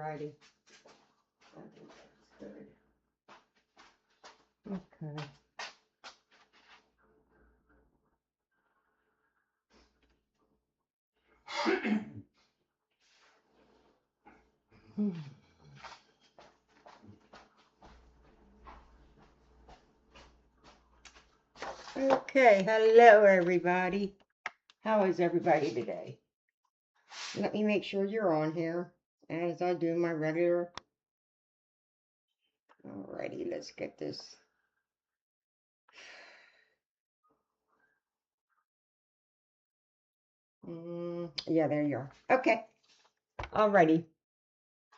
Alrighty. I think that's good. Okay. Okay, hello everybody. How is everybody today? Let me make sure you're on here as I do my regular. Alrighty, let's get this. Yeah, there you are. Okay. Alrighty.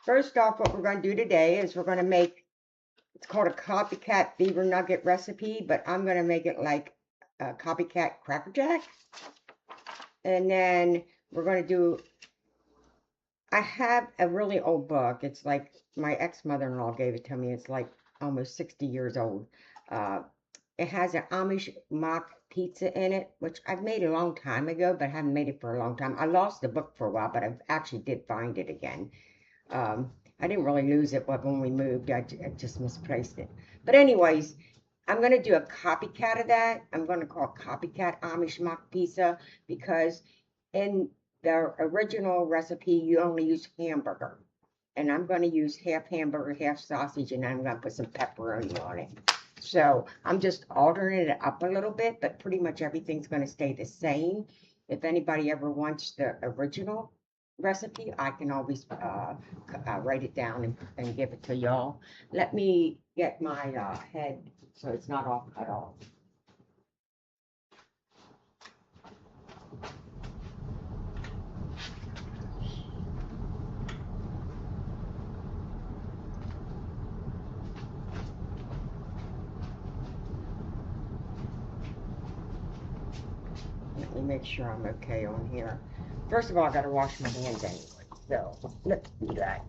First off, what we're going to do today is we're going to make, it's called a copycat beaver nugget recipe, but I'm going to make it like a copycat Cracker Jack. And then we're going to do, I have a really old book. It's like my ex-mother-in-law gave it to me. It's like almost 60 years old. It has an Amish mock pizza in it, which I've made a long time ago, but I haven't made it for a long time. I lost the book for a while, but I actually did find it again. I didn't really lose it, but when we moved, I just misplaced it. But anyways, I'm going to do a copycat of that. I'm going to call it Copycat Amish Mock Pizza because in the original recipe, you only use hamburger. And I'm going to use half hamburger, half sausage, and I'm going to put some pepperoni on it. So I'm just altering it up a little bit, but pretty much everything's going to stay the same. If anybody ever wants the original recipe, I can always write it down and give it to y'all. Let me get my head so it's not all cut off. Let me make sure I'm okay on here. First of all, I got to wash my hands anyway, so let's do that.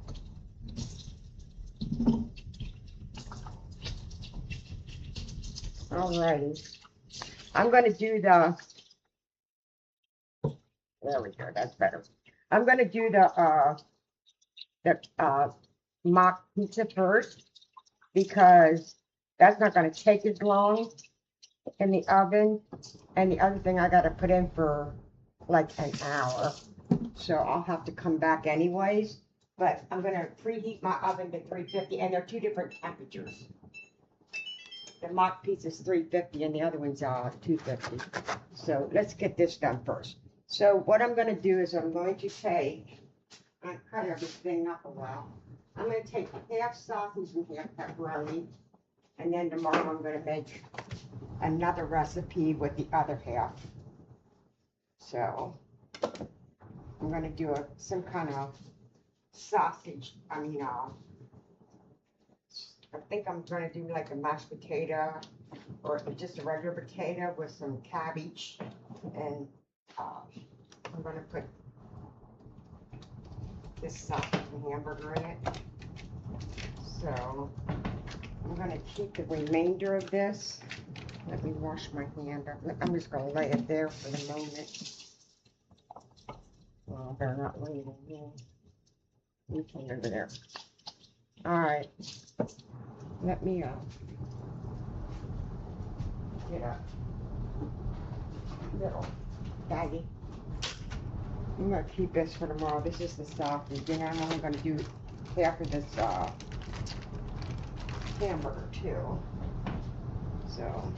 Alrighty. I'm going to do the, there we go, that's better. I'm going to do the mock pizza first because that's not going to take as long in the oven. And the other thing I got to put in for like an hour. So I'll have to come back anyways. But I'm going to preheat my oven to 350, and they're two different temperatures. The mock pizza is 350 and the other one's 250. So let's get this done first. So what I'm going to do is I'm going to take, I cut everything up a while. I'm going to take half sausage and half pepperoni. And then tomorrow I'm going to make another recipe with the other half. So I'm going to do some kind of sausage. I think I'm going to do like a mashed potato or just a regular potato with some cabbage. And I'm going to put this sausage and hamburger in it. So I'm going to keep the remainder of this. Let me wash my hand up. I'm just going to lay it there for the moment. Well, they're not leaving me. You can over there. All right. Let me get a little baggie. I'm going to keep this for tomorrow. This is the sausage, and I'm only going to do half of this hamburger too. So,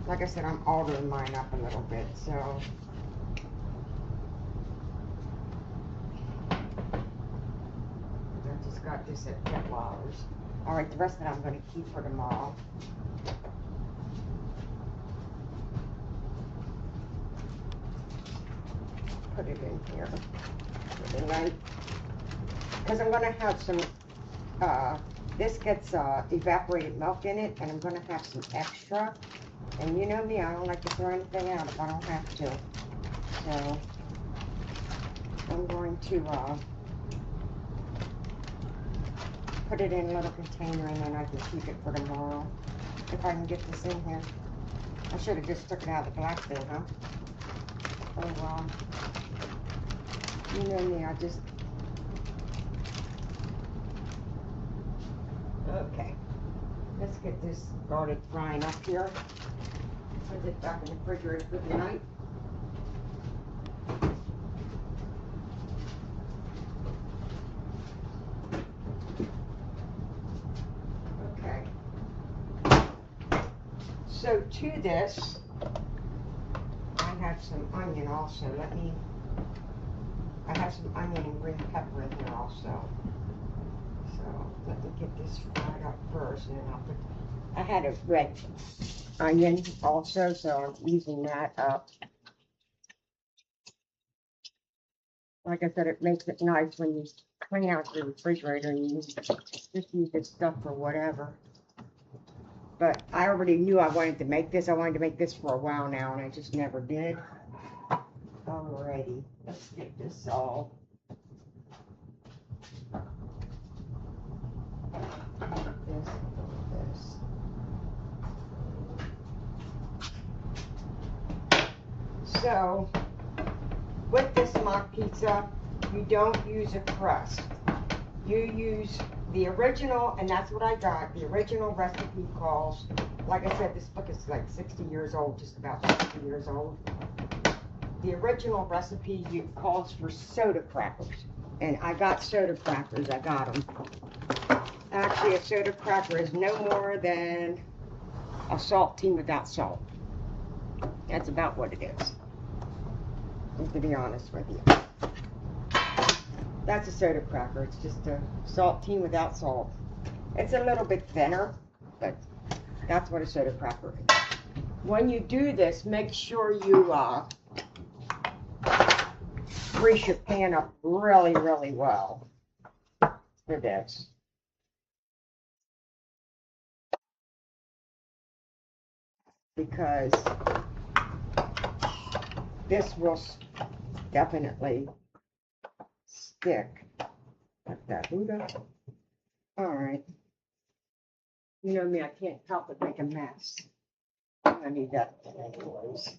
like I said, I'm altering mine up a little bit. So, I just got this at Petwilders. All right, the rest of it I'm going to keep for tomorrow. Put it in here for the night. Because I'm going to have some, this gets evaporated milk in it, and I'm going to have some extra. And you know me, I don't like to throw anything out if I don't have to. So, I'm going to put it in a little container, and then I can keep it for tomorrow. If I can get this in here. I should have just took it out of the glass there, huh? Oh, well. You know me, I just Okay, let's get this garlic frying up here. Put it back in the refrigerator for the night. Okay. So to this, I have some onion also. I have some onion and green pepper in here also. So let me get this fried up first, and then I'll put. I had a red onion also, so I'm using that up. Like I said, it makes it nice when you clean out the refrigerator and you just use this stuff for whatever. But I already knew I wanted to make this. I wanted to make this for a while now, and I just never did. Alrighty, let's get this all. So, with this mock pizza, you don't use a crust. You use the original, and that's what I got. The original recipe calls, like I said, this book is like 60 years old, just about 60 years old. The original recipe calls for soda crackers. And I got soda crackers, I got them. Actually, a soda cracker is no more than a saltine without salt. That's about what it is, to be honest with you. That's a soda cracker. It's just a saltine without salt. It's a little bit thinner, but that's what a soda cracker is. When you do this, make sure you grease your pan up really, really well for this. Because this will definitely stick like that. Alright. You know me, I can't help but make a mess. I need that anyways.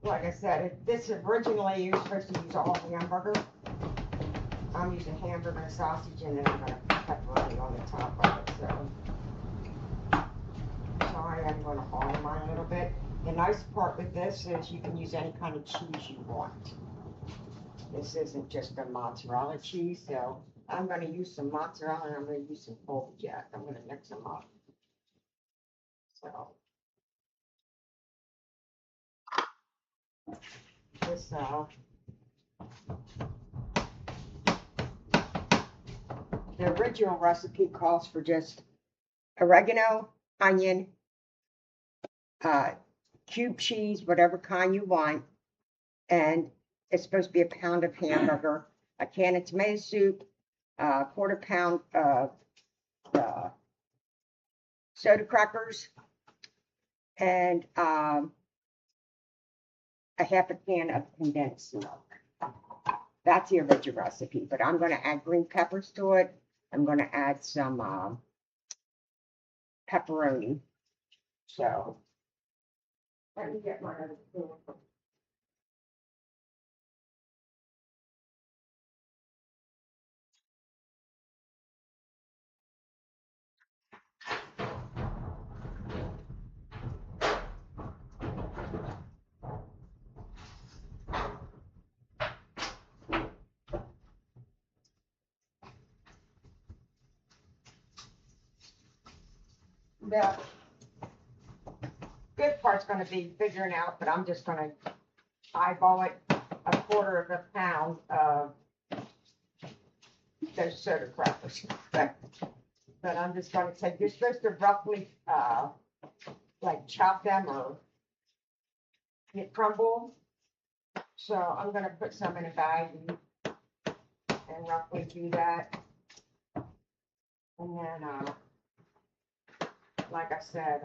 Like I said, this originally you were supposed to use all hamburger. I'm using hamburger and sausage, and then I'm going to put pepperoni on the top of it. So I am going to alter mine a little bit. The nice part with this is you can use any kind of cheese you want. This isn't just a mozzarella cheese, so I'm going to use some mozzarella and I'm going to use some Colby Jack. I'm going to mix them up. So this the original recipe calls for just oregano, onion, cube cheese, whatever kind you want, and it's supposed to be a pound of hamburger, a can of tomato soup, a quarter pound of soda crackers, and a half a can of condensed milk. That's the original recipe, but I'm going to add green peppers to it. I'm going to add some pepperoni. So, let me get my other spoon. The good part's going to be figuring out, but I'm just going to eyeball it, a quarter of a pound of those soda crackers. But I'm just going to take, you're supposed to roughly like chop them or get crumble. So I'm going to put some in a bag and roughly do that. And then, like I said,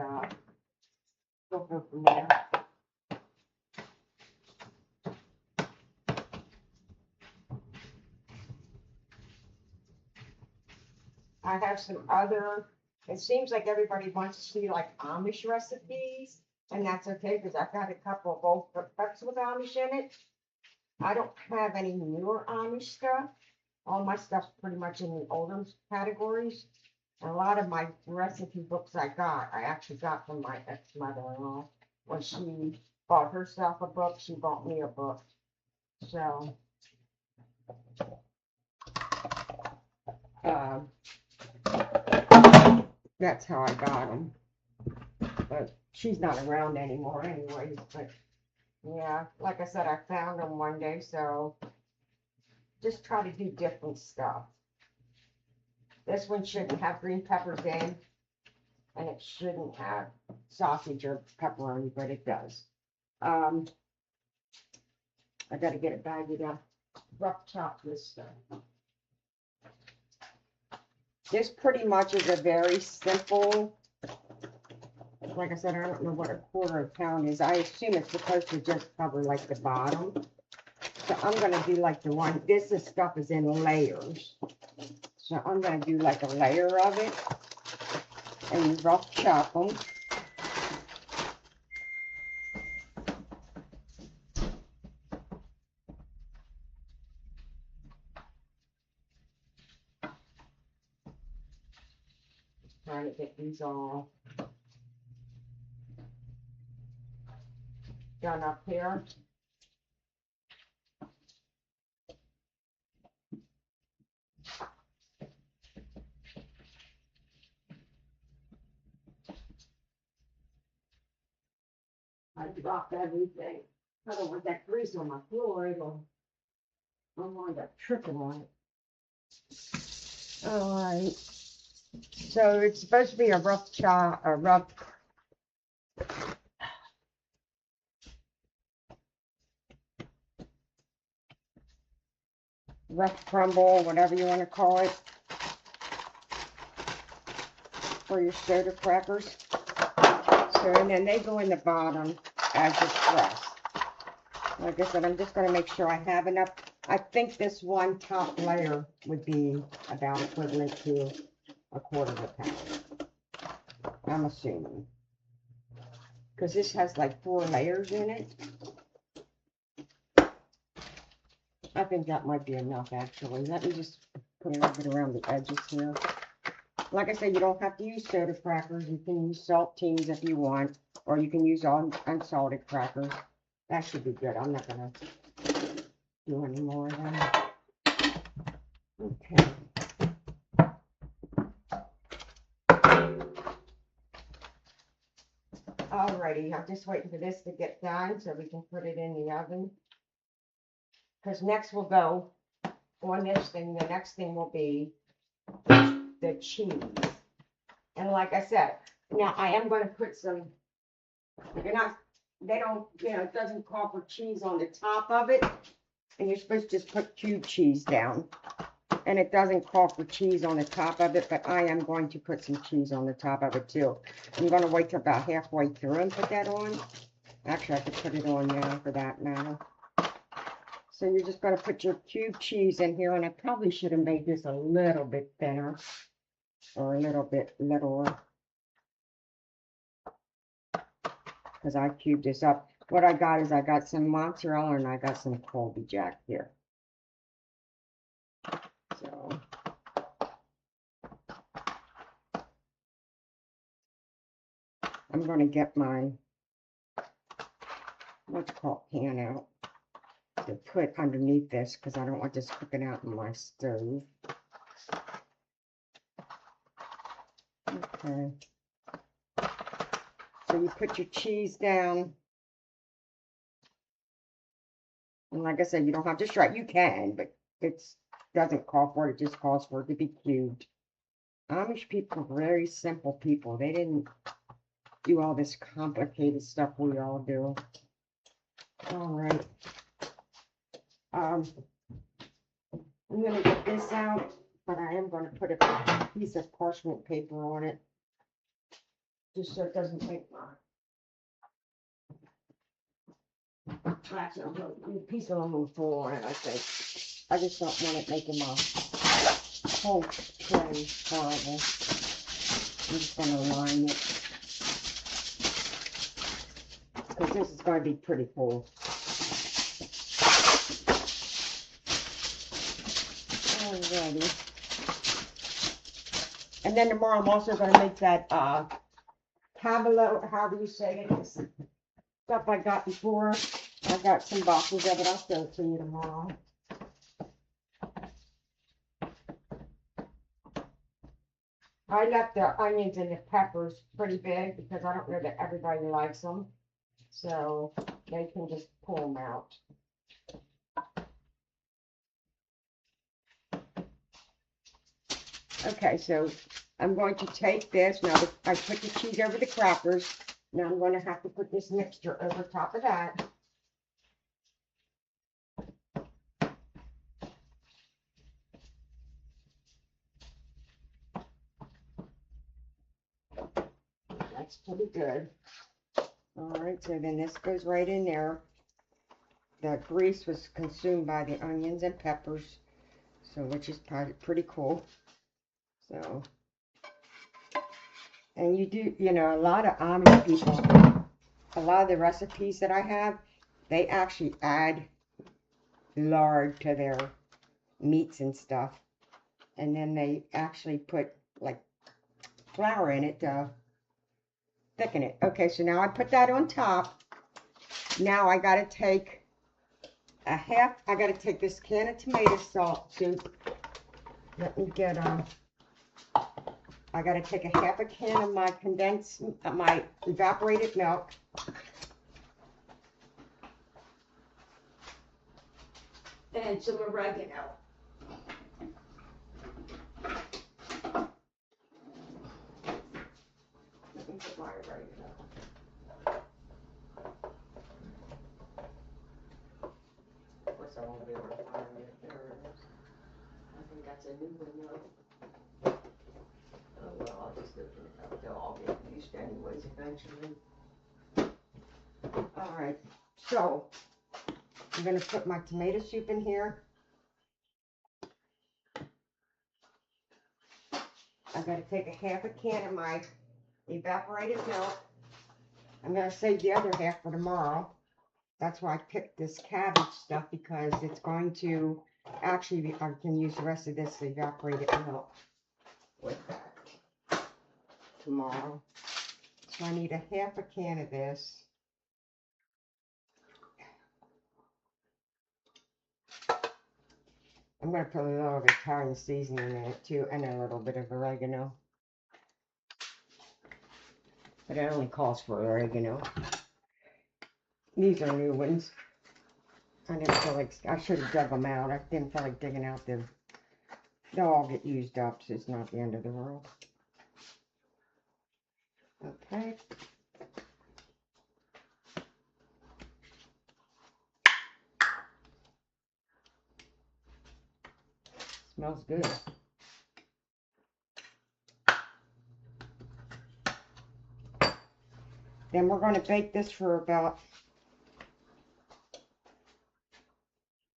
we'll go from there. I have some other, it seems like everybody wants to see like Amish recipes, and that's okay because I've got a couple of old cookbooks with Amish in it. I don't have any newer Amish stuff. All my stuff's pretty much in the older categories. And a lot of my recipe books I actually got from my ex-mother-in-law. When she bought herself a book, she bought me a book. So, that's how I got them. But she's not around anymore anyways. But yeah, like I said, I found them one day, so just try to do different stuff. This one shouldn't have green peppers in, and it shouldn't have sausage or pepperoni, but it does. I gotta get it bagged up, rough chop this stuff. This pretty much is a very simple, like I said, I don't know what a quarter of a pound is. I assume it's supposed to just cover like the bottom. So I'm gonna do like the one, this stuff is in layers. So I'm gonna do like a layer of it and rough chop them. Trying to get these all done up here. I dropped everything. I don't want that grease on my floor. It'll, I'm going to tripping on it. All right. So it's supposed to be a rough chop, a rough. Rough crumble, whatever you want to call it, for your soda crackers. So, and then they go in the bottom as you press. Like I said, I'm just going to make sure I have enough. I think this one top layer would be about equivalent to a quarter of a pound. I'm assuming. Because this has like 4 layers in it. I think that might be enough, actually. Let me just put a little bit around the edges here. Like I said, you don't have to use soda crackers. You can use saltines if you want, or you can use unsalted crackers. That should be good. I'm not going to do any more of that. Okay. Alrighty, I'm just waiting for this to get done so we can put it in the oven. Because next we'll go on this thing. The next thing will be the cheese. And like I said, now I am going to put some, they don't, it doesn't call for cheese on the top of it. And you're supposed to just put cube cheese down. And it doesn't call for cheese on the top of it, but I am going to put some cheese on the top of it too. I'm going to wait till about halfway through and put that on. Actually, I could put it on now for that matter. So you're just going to put your cube cheese in here, and I probably should have made this a little bit thinner, or a little bit littler, because I cubed this up. What I got is I got some mozzarella and I got some Colby Jack here. So I'm going to get my, what's called, pan out to put underneath this, because I don't want this cooking out in my stove. Okay. So you put your cheese down. And like I said, you don't have to shred. You can, but it doesn't call for it. It just calls for it to be cubed. Amish people are very simple people. They didn't do all this complicated stuff we all do. All right. I'm going to get this out, but I am going to put a piece of parchment paper on it, just so it doesn't take my, actually, I'll put a piece of aluminum foil on it, I think. I just don't want it making my whole tray horrible. I'm just going to line it, because this is going to be pretty full. Alrighty. And then tomorrow I'm also going to make that tableau, however you say it, is stuff I got before. I got some boxes of it. I'll show it to you tomorrow. I left the onions and the peppers pretty big because I don't know that everybody likes them. So they can just pull them out. Okay, so I'm going to take this. Now I put the cheese over the crackers. Now I'm going to have to put this mixture over top of that. That's pretty good. All right, so then this goes right in there. The grease was consumed by the onions and peppers, so which is pretty cool. So, and you do, you know, a lot of Amish people, a lot of the recipes that I have, they actually add lard to their meats and stuff, and then they actually put like flour in it to thicken it. Okay, so now I put that on top. Now I got to take I got to take this can of tomato soup. Let me get I got to take a half a can of my evaporated milk. And some oregano. Let me put my oregano. Of course, I won't be able to find it. There it is. I think that's a new one, though. Oh, well, I'll just open it up. They'll all get used anyways eventually. All right, so I'm going to put my tomato soup in here. I've got to take a half a can of my evaporated milk. I'm going to save the other half for tomorrow. That's why I picked this cabbage stuff, because it's going to actually, I can use the rest of this evaporated milk with that tomorrow. So I need a half a can of this. I'm going to put a little of Italian seasoning in it too, and a little bit of oregano. But it only calls for oregano. These are new ones. I didn't feel like, I should have dug them out. I didn't feel like digging out them. They'll all get used up, so it's not the end of the world. Okay. Smells good. Then we're going to bake this for about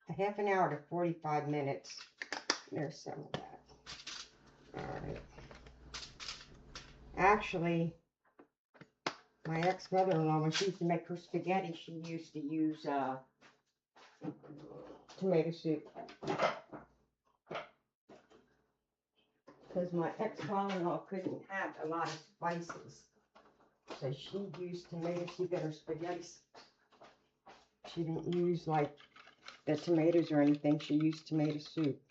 a half an hour to 45 minutes. There's some of that. Alright. Actually, my ex-mother-in-law, when she used to make her spaghetti, she used to use tomato soup. Because my ex-father-in-law couldn't have a lot of spices. So she used tomato soup in her spaghetti. She didn't use like the tomatoes or anything. She used tomato soup.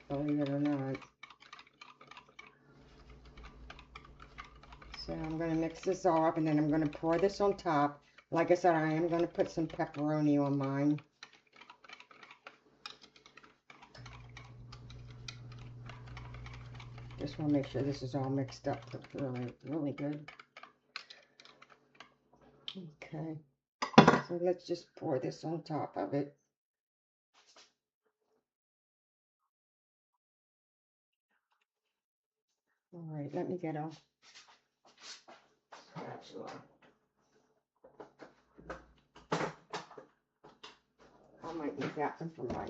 Believe it or not. So I'm going to mix this all up, and then I'm going to pour this on top. Like I said, I am going to put some pepperoni on mine. Just want to make sure this is all mixed up really good. Okay, so let's just pour this on top of it. All right, let me get a spatula. I might use that one for my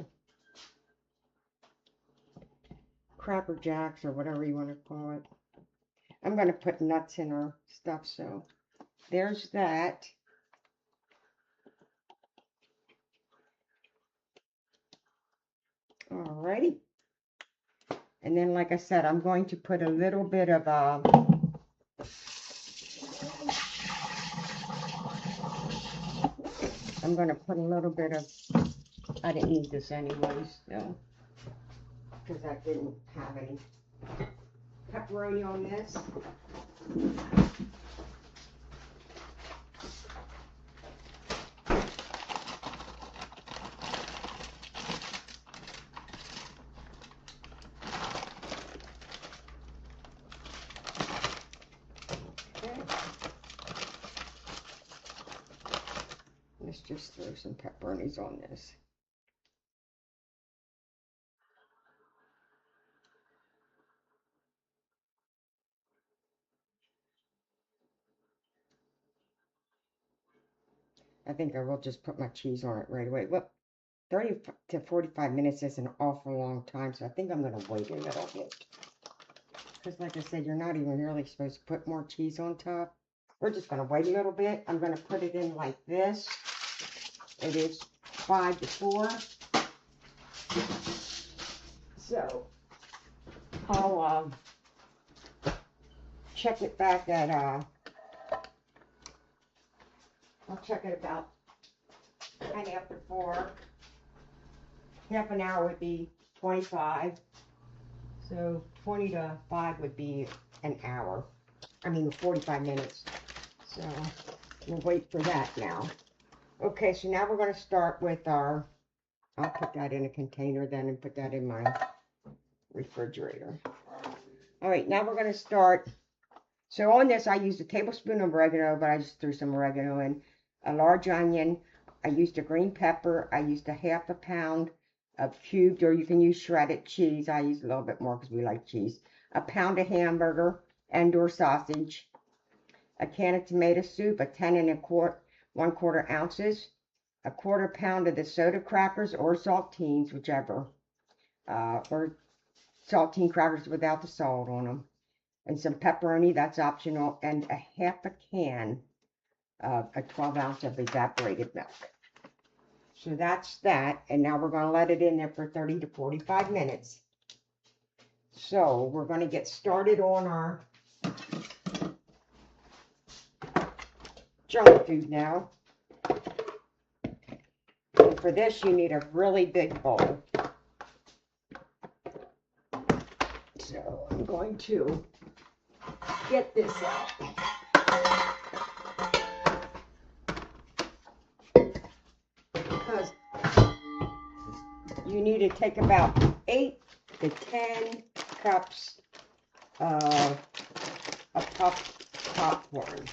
Cracker Jacks or whatever you want to call it. I'm going to put nuts in our stuff, so there's that. Alrighty. And then, like I said, I'm going to put a little bit of I'm going to put a little bit of, I didn't need this anyways, no, because I didn't have any pepperoni on this. Let's just throw some pepperonis on this. I think I will just put my cheese on it right away. Well, 30 to 45 minutes is an awful long time, so I think I'm going to wait a little bit. Because like I said, you're not even really supposed to put more cheese on top. We're just going to wait a little bit. I'm going to put it in like this. It is 5 to 4. So, I'll check it back at, I'll check it about 10 after 4. Half an hour would be 25. So 20 to 5 would be an hour. I mean 45 minutes. So we'll wait for that now. Okay, so now we're going to start with our, I'll put that in a container then and put that in my refrigerator. All right, now we're going to start. So on this, I used a tablespoon of oregano, but I just threw some oregano in. A large onion. I used a green pepper. I used a half a pound of cubed, or you can use shredded cheese. I use a little bit more because we like cheese. A pound of hamburger and or sausage. A can of tomato soup, a 10 and 1/4 ounces. A 1/4 pound of the soda crackers or saltines, whichever. Or saltine crackers without the salt on them. And some pepperoni, that's optional. And a half a can of a 12 ounce of evaporated milk. So that's that, and now we're going to let it in there for 30 to 45 minutes. So we're going to get started on our junk food now. And for this, you need a really big bowl. So I'm going to get this out. Because you need to take about 8 to 10 cups of popcorn.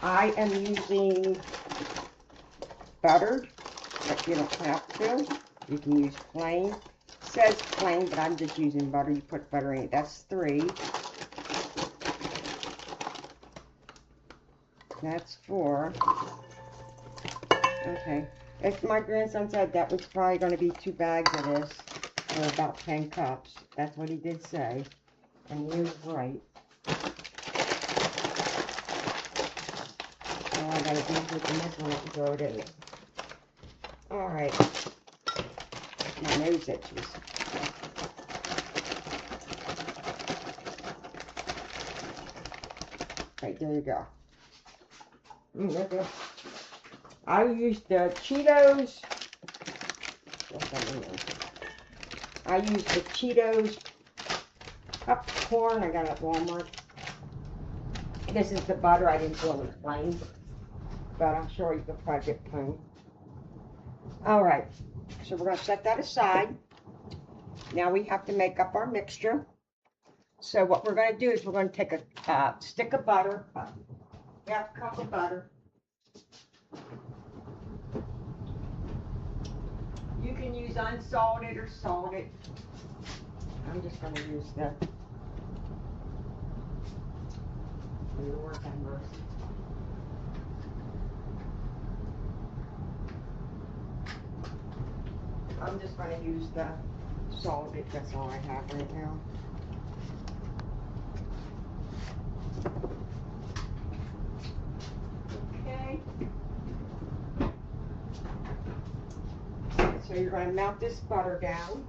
I am using buttered, but you don't have to. You can use plain. It says plain, but I'm just using butter. You put butter in it. That's 3. That's 4. Okay. If my grandson said that was probably going to be 2 bags of this, or about 10 cups. That's what he did say. And he was right. All I got to do is put the nipple and throw it in it. Alright. My nose itches. Right, there you go. I used the Cheetos. I used the Cheetos popcorn I got at Walmart. This is the butter. I didn't do it plain, but I'm sure you can probably get plain. All right, so we're going to set that aside. Now we have to make up our mixture. So what we're going to do is we're going to take a stick of butter, half cup of butter. You can use unsalted or salted. I'm just going to use the Lord have mercy. I'm just going to use the salted. That's all I have right now. Alright, so you're going to melt this butter down.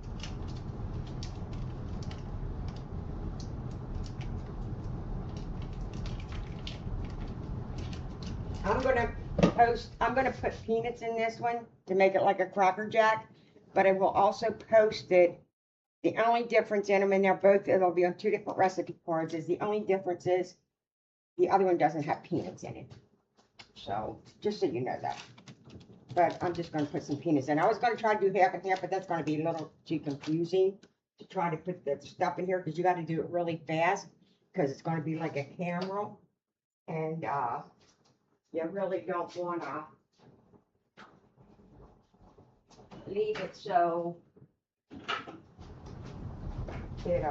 I'm going to put peanuts in this one to make it like a Cracker Jack, but I will also post it. The only difference in them, and they're both, it'll be on 2 different recipe cards, is the only difference is the other one doesn't have peanuts in it. So, just so you know that. But I'm just going to put some peanuts in. I was going to try to do half and half, but that's going to be a little too confusing to try to put the stuff in here, because you got to do it really fast, because it's going to be like a caramel. And, you really don't want to leave it so it,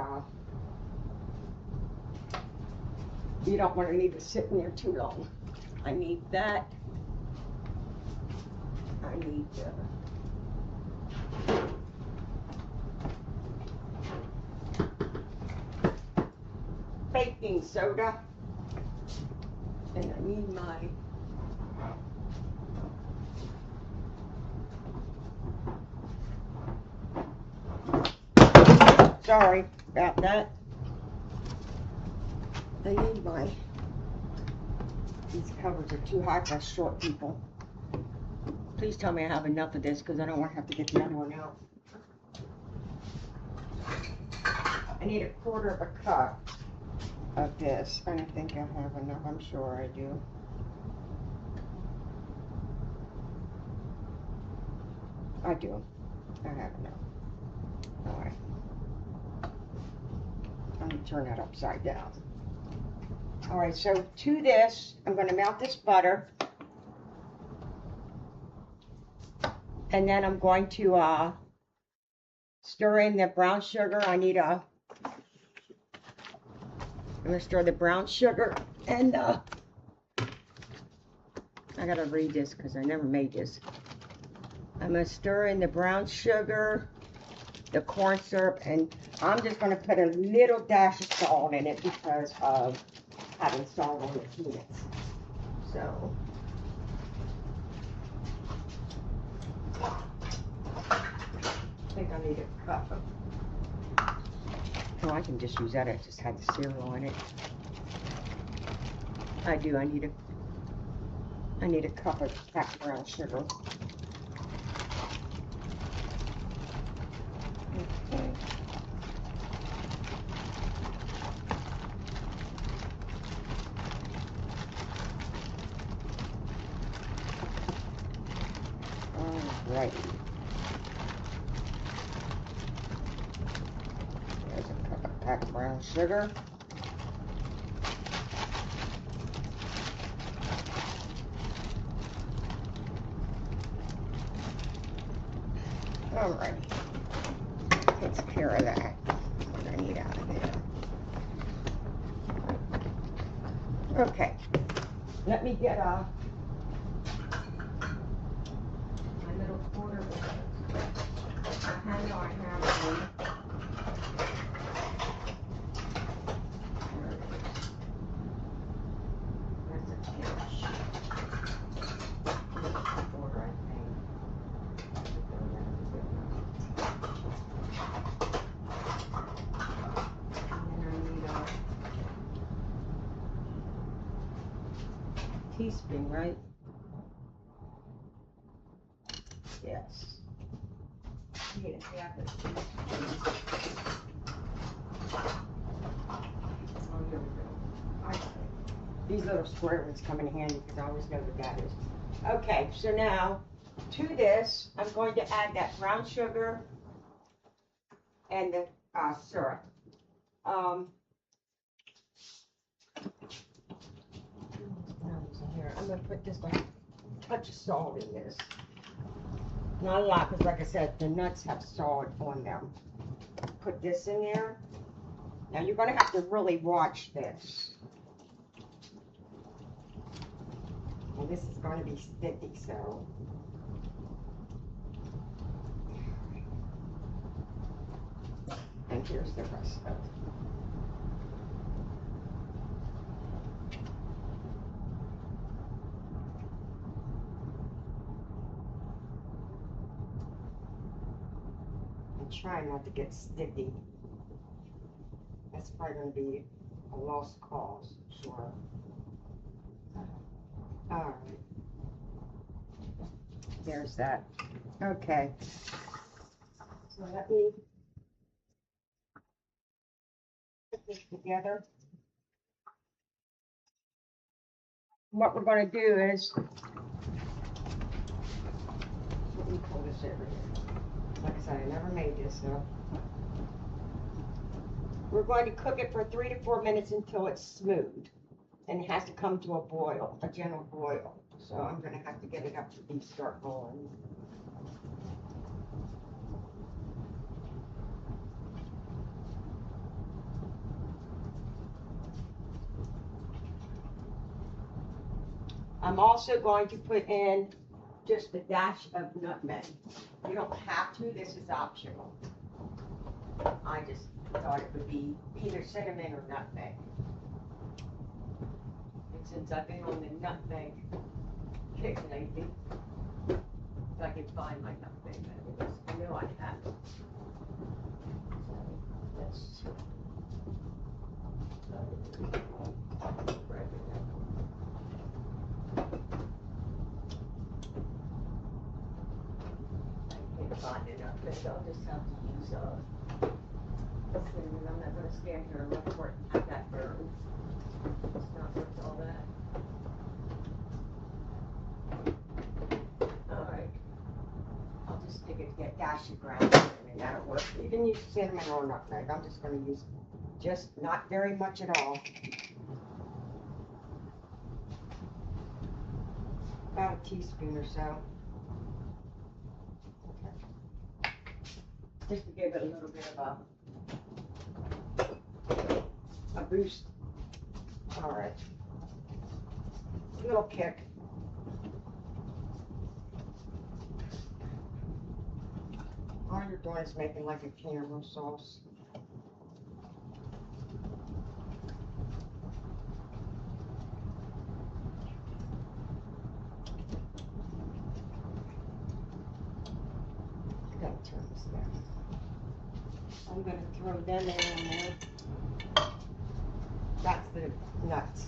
you don't want to leave it sitting there too long. I need that. I need baking soda. And I need my sorry about that. I need my, these covers are too high for short people. Please tell me I have enough of this, because I don't want to have to get the other one out. I need 1/4 of a cup of this. I don't think I have enough. I'm sure I do. I do. I have enough. Alright. I'm going to turn that upside down. Alright, so to this, I'm going to melt this butter. And then I'm going to stir in the brown sugar. I'm going to stir the brown sugar. And I got to read this because I never made this. I'm going to stir in the brown sugar, the corn syrup, and I'm just going to put a little dash of salt in it because of having salt on the peanuts. So, I think I need a cup of, oh, I can just use that. I just had the cereal in it. I do. I need a cup of cracked brown sugar. Okay. Alright. There's a cup of packed brown sugar. Alright. Takes care of that. What I need out of there. Okay. Let me get my little corner of it. I know I have one. That's a pinch. Quarter, I think. Teaspoon, right? Yes. I need a half a teaspoon. Oh, here we go. These little square ones come in handy because I always know what that is. Okay, so now to this, I'm going to add that brown sugar and the syrup. Here, I'm going to put just a touch of salt in this. Not a lot, because like I said, the nuts have salt on them. Put this in there. Now you're going to have to really watch this. And this is going to be sticky, so. And here's the rest of it. trying not to get sticky. That's probably going to be a lost cause, sure. Alright. There's that. Okay. So let me put this together. What we're going to do is, let me pull this over here. Like I said, I never made this, so. We're going to cook it for 3 to 4 minutes until it's smooth. And it has to come to a boil, a gentle boil. So I'm going to have to get it up to these start boiling. I'm also going to put in just a dash of nutmeg. You don't have to, this is optional. I just thought it would be either cinnamon or nutmeg. And since I've been on the nutmeg kick lately, if I can find my nutmeg, I know I have it. So find enough, but I'll just have to use cinnamon. I'm not going to stand here and look for it and have that burn. It's not worth all that. Alright. I'll just stick it to get dash of ground cinnamon. That'll work. You can use cinnamon or nutmeg. I'm just going to use just not very much at all. About a teaspoon or so. Just to give it a little bit of a boost. All right. A little kick. All you're doing is making like a caramel sauce. I gotta turn this down. I'm going to throw them in there. That's the nuts.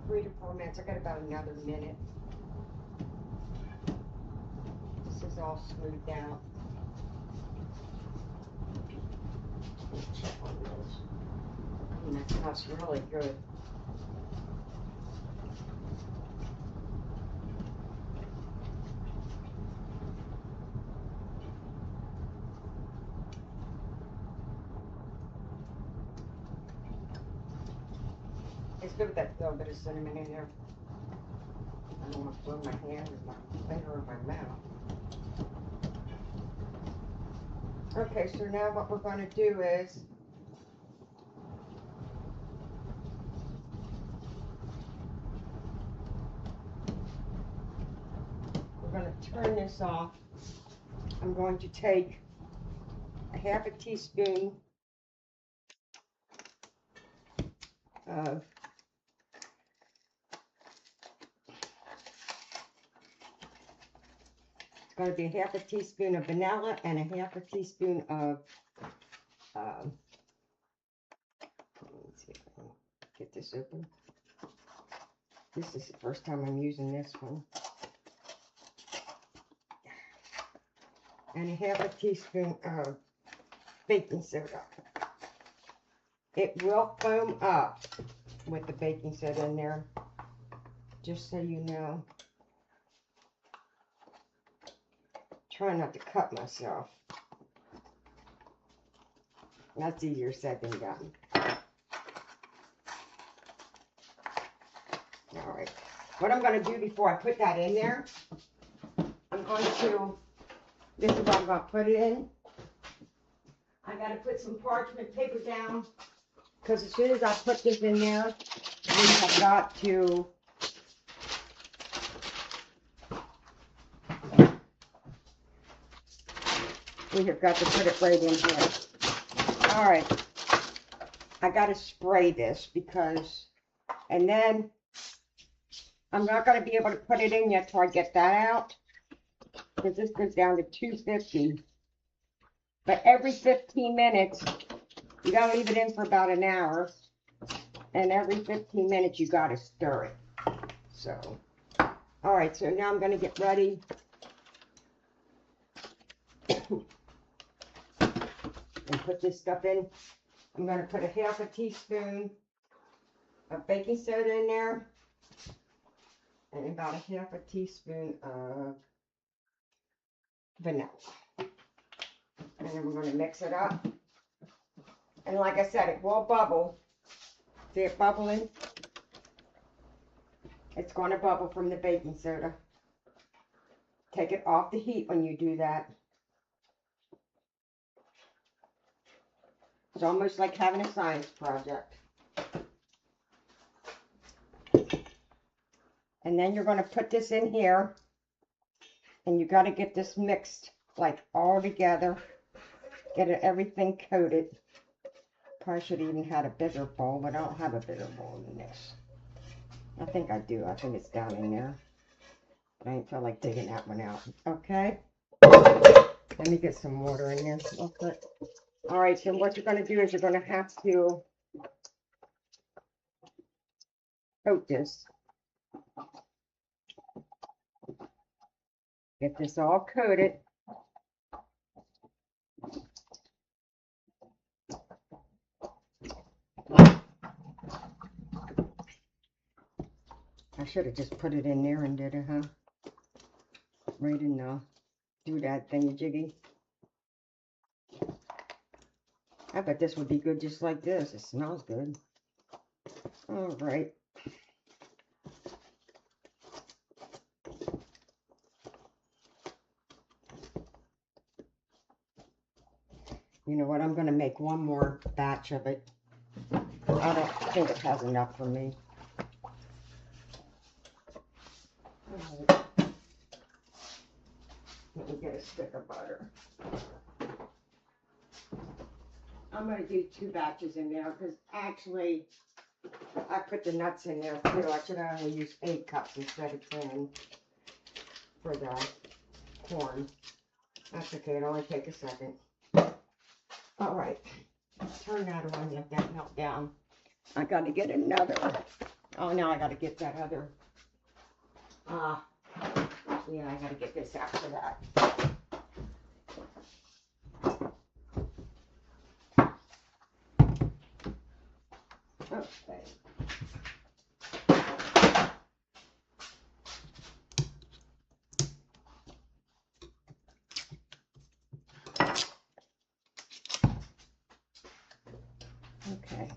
Three to 4 minutes. I got about another minute. This is all smoothed out. Check on those. That smells really good. It's good with that little bit of cinnamon in there. I don't want to blow my hand or my finger or my mouth. Okay, so now what we're going to do is we're going to turn this off. I'm going to take a half a teaspoon of it's going to be half a teaspoon of vanilla and a half a teaspoon of let me see if I can get this open. This is the first time I'm using this one. And a half a teaspoon of baking soda. It will foam up with the baking soda in there, just so you know. Try not to cut myself. That's easier said than done. Alright. What I'm going to do before I put that in there, I'm going to, this is what I'm going to put it in. I got to put some parchment paper down, because as soon as I put this in there, we have got to We have got to put it right in here. All right. I got to spray this because, and then I'm not going to be able to put it in yet till I get that out, because this goes down to 250. But every 15 minutes, you got to leave it in for about an hour. And every 15 minutes, you got to stir it. So, all right, so now I'm going to get ready. And put this stuff in. I'm going to put a half a teaspoon of baking soda in there. And about a half a teaspoon of vanilla. And then we're going to mix it up. And like I said, it will bubble. See it bubbling? It's going to bubble from the baking soda. Take it off the heat when you do that. It's almost like having a science project. And then you're going to put this in here. And you got to get this mixed like all together. Get it, everything coated. Probably should have even had a bigger bowl, but I don't have a bigger bowl than this. I think I do. I think it's down in there. But I ain't feel like digging that one out. Okay. Let me get some water in there real quick. All right, so what you're going to do is you're going to have to coat this. Get this all coated. I should have just put it in there and did it, huh? Right in the doodad thingy jiggy. I bet this would be good just like this. It smells good. All right. You know what? I'm going to make one more batch of it. I don't think it has enough for me. Right. Let me get a stick of butter. I'm going to do 2 batches in there because actually I put the nuts in there too. I should only use 8 cups instead of 10 for the corn. That's okay. It'll only take a second. All right. Turn that on. Let that melt down. I got to get another. Oh, now I got to get that other. Yeah, I got to get this after that. Okay. Okay.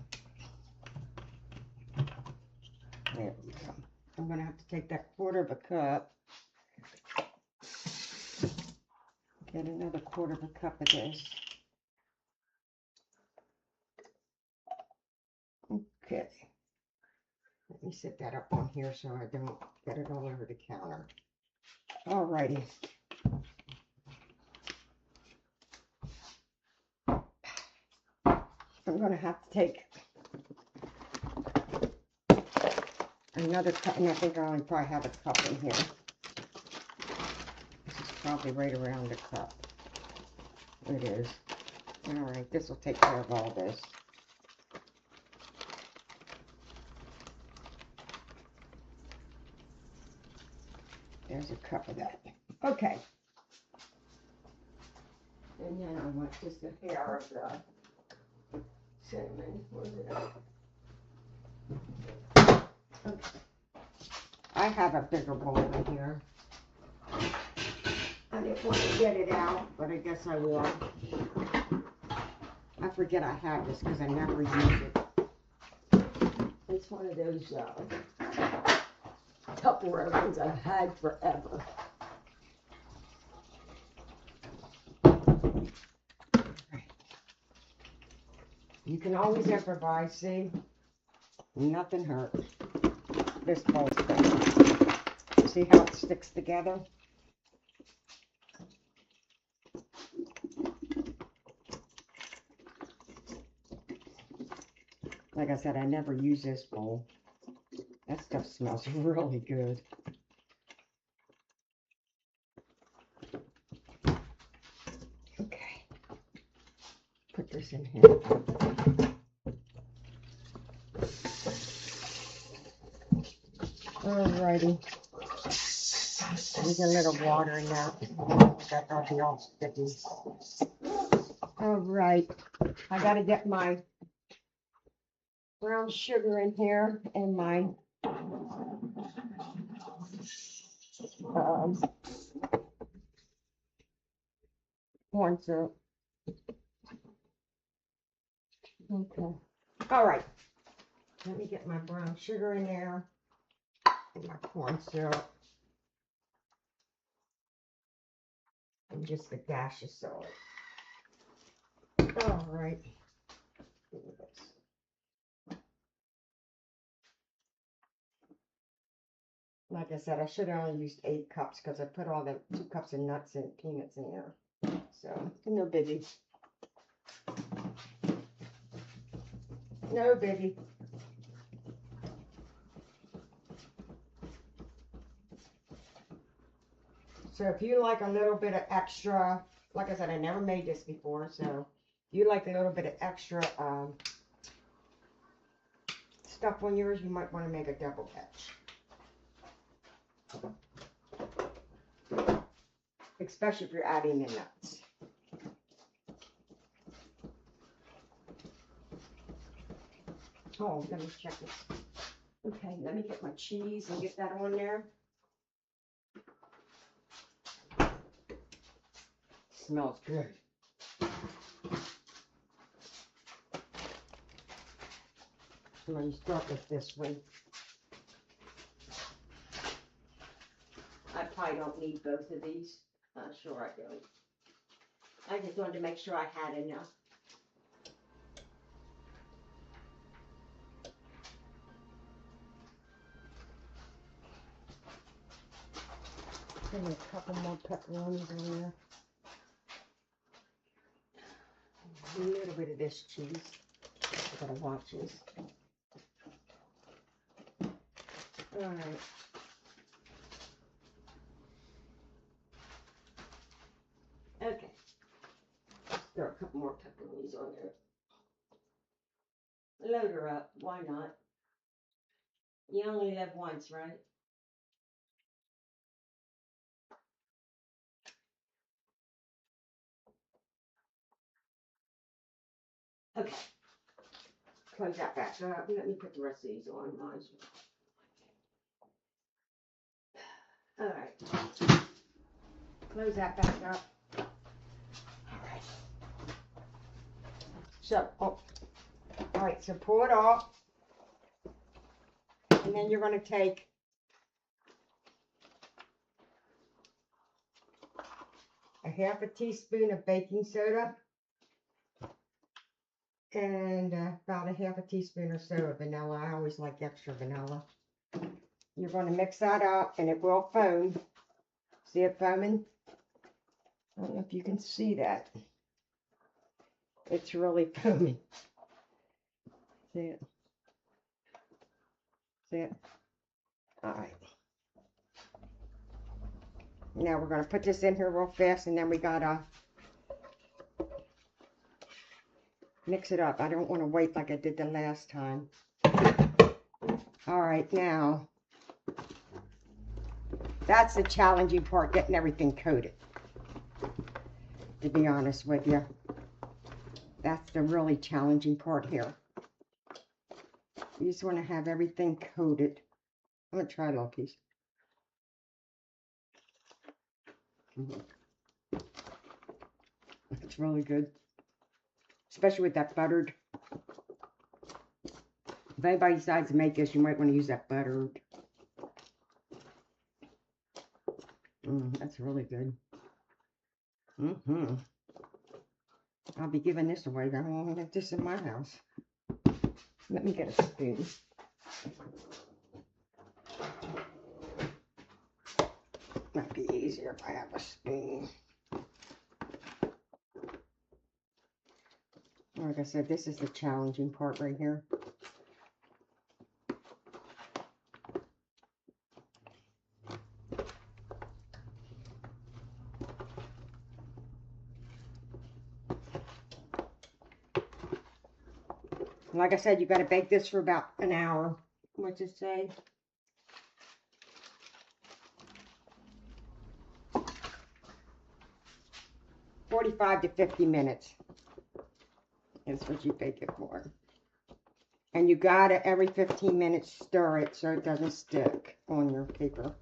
There we go. I'm going to have to take that 1/4 of a cup. Get another 1/4 of a cup of this. Okay. Let me set that up on here so I don't get it all over the counter. Alrighty. I'm going to have to take another cup, and I think I only probably have a cup in here. This is probably right around a cup. It is. Alright, this will take care of all this. There's a cup of that. Okay. And then I want just a hair of the cinnamon. Where's it at? Okay. I have a bigger bowl in here. I didn't want to get it out, but I guess I will. I forget I have this because I never use it. It's one of those Tupperware ones I've had forever. You can always improvise, see? Nothing hurts. This bowl's good. See how it sticks together? Like I said, I never use this bowl. That stuff smells really good. Okay. Put this in here. Alrighty. There's a little water in there. That'll be all sticky. Alright. I gotta get my brown sugar in here and my corn syrup. Okay. Alright. Let me get my brown sugar in there and my corn syrup. And just a dash of salt. Alright. Like I said, I should have only used 8 cups because I put all the 2 cups of nuts and peanuts in there. So, no biggie. No biggie. So if you like a little bit of extra, like I said, I never made this before, so if you like a little bit of extra stuff on yours, you might want to make a double batch. Especially if you're adding the nuts. Oh, let me check this. Okay, let me get my cheese and get that on there. Smells good. I'm going to start with this one. I probably don't need both of these. Sure I don't. I just wanted to make sure I had enough. Put a couple more pepperonis on there. A little bit of this cheese. I gotta watch this. Alright. Okay. Throw a couple more pepperonis on there. Load her up. Why not? You only live once, right? Okay. Close that back up. Let me put the rest of these on. Alright. Close that back up. Alright. So, alright, so pull it off. And then you're going to take a half a teaspoon of baking soda. And about a half a teaspoon or so of vanilla. I always like extra vanilla. You're going to mix that up and it will foam. See it foaming? I don't know if you can see that. It's really foaming. See it? See it? Alright. Now we're going to put this in here real fast and then we got to mix it up. I don't want to wait like I did the last time. Alright, now that's the challenging part, getting everything coated. To be honest with you. That's the really challenging part here. You just want to have everything coated. I'm going to try a little piece. It's really good. Especially with that buttered. If anybody decides to make this, you might want to use that buttered. That's really good. I'll be giving this away. I won't have this in my house. Let me get a spoon. Might be easier if I have a spoon. Like I said, this is the challenging part right here. Like I said, you got to bake this for about an hour. What's it say? "45 to 50 minutes is what you bake it for. And you gotta, every 15 minutes, stir it so it doesn't stick on your paper.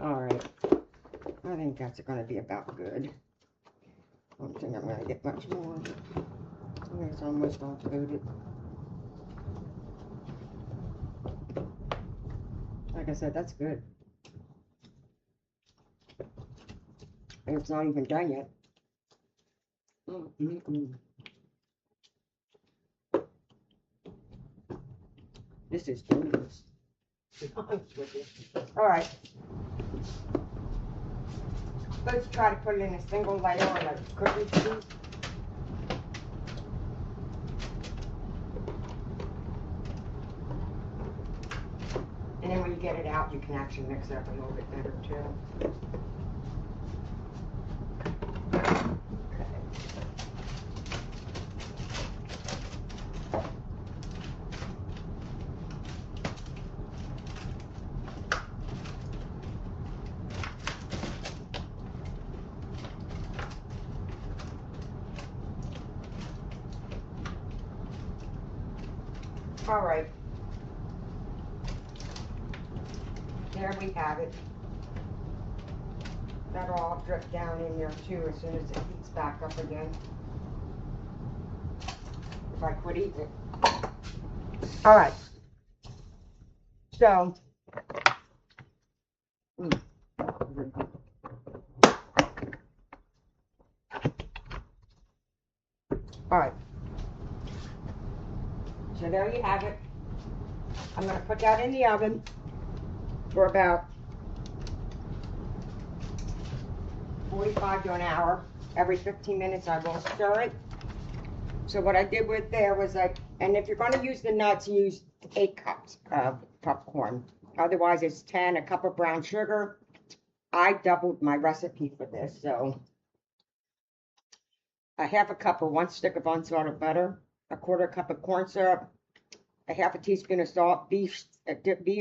Alright. I think that's going to be about good. I don't think I'm going to get much more. I think it's almost all coated. Like I said, that's good. And it's not even done yet. This is dangerous. Alright. Let's try to put it in a single layer on a cookie sheet. And then when you get it out, you can actually mix it up a little bit better too. All right, there we have it. That'll all drip down in there too as soon as it heats back up again. If I quit eating it. All right, so all right. So there you have it. I'm going to put that in the oven for about 45 to an hour. Every 15 minutes I will stir it. So what I did with there was and if you're going to use the nuts, use 8 cups of popcorn. Otherwise it's 10, a cup of brown sugar. I doubled my recipe for this. So a half a cup or 1 stick of unsalted butter, a quarter cup of corn syrup, a half a teaspoon of salt. Be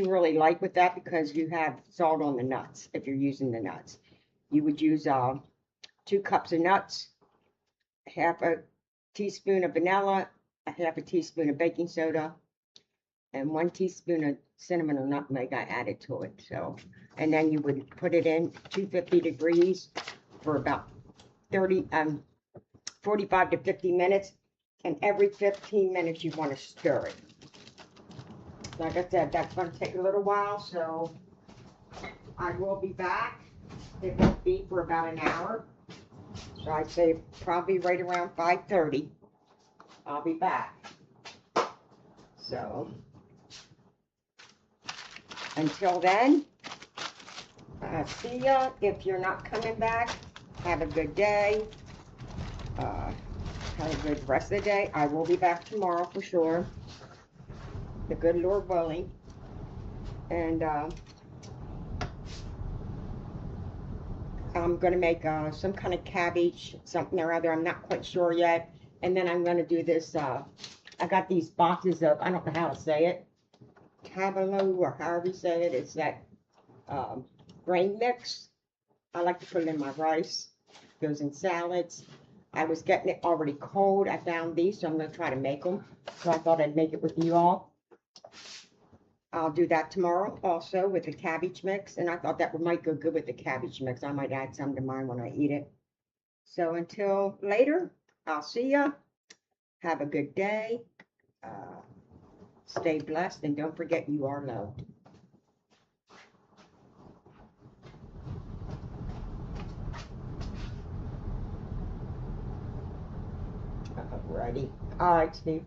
really light with that because you have salt on the nuts. If you're using the nuts, you would use 2 cups of nuts, half a teaspoon of vanilla, a half a teaspoon of baking soda, and 1 teaspoon of cinnamon or nutmeg I added to it. So, and then you would put it in 250 degrees for about 45 to 50 minutes. And every 15 minutes you want to stir it. Like I said, that's going to take a little while, so I will be back. It won't be for about an hour. So I'd say probably right around 5:30. I'll be back. So until then, see ya. If you're not coming back, have a good day. Have a good rest of the day. I will be back tomorrow for sure. The good Lord willing. And I'm going to make some kind of cabbage, something or other. I'm not quite sure yet. And then I'm going to do this. I got these boxes of, I don't know how to say it, tableau or however you say it. It's that grain mix. I like to put it in my rice. It goes in salads. I was getting it already cold. I found these, so I'm going to try to make them. So I thought I'd make it with you all. I'll do that tomorrow also with the cabbage mix. And I thought that might go good with the cabbage mix. I might add some to mine when I eat it. So until later, I'll see ya. Have a good day. Stay blessed. And don't forget you are loved. Alrighty. All right, Steve.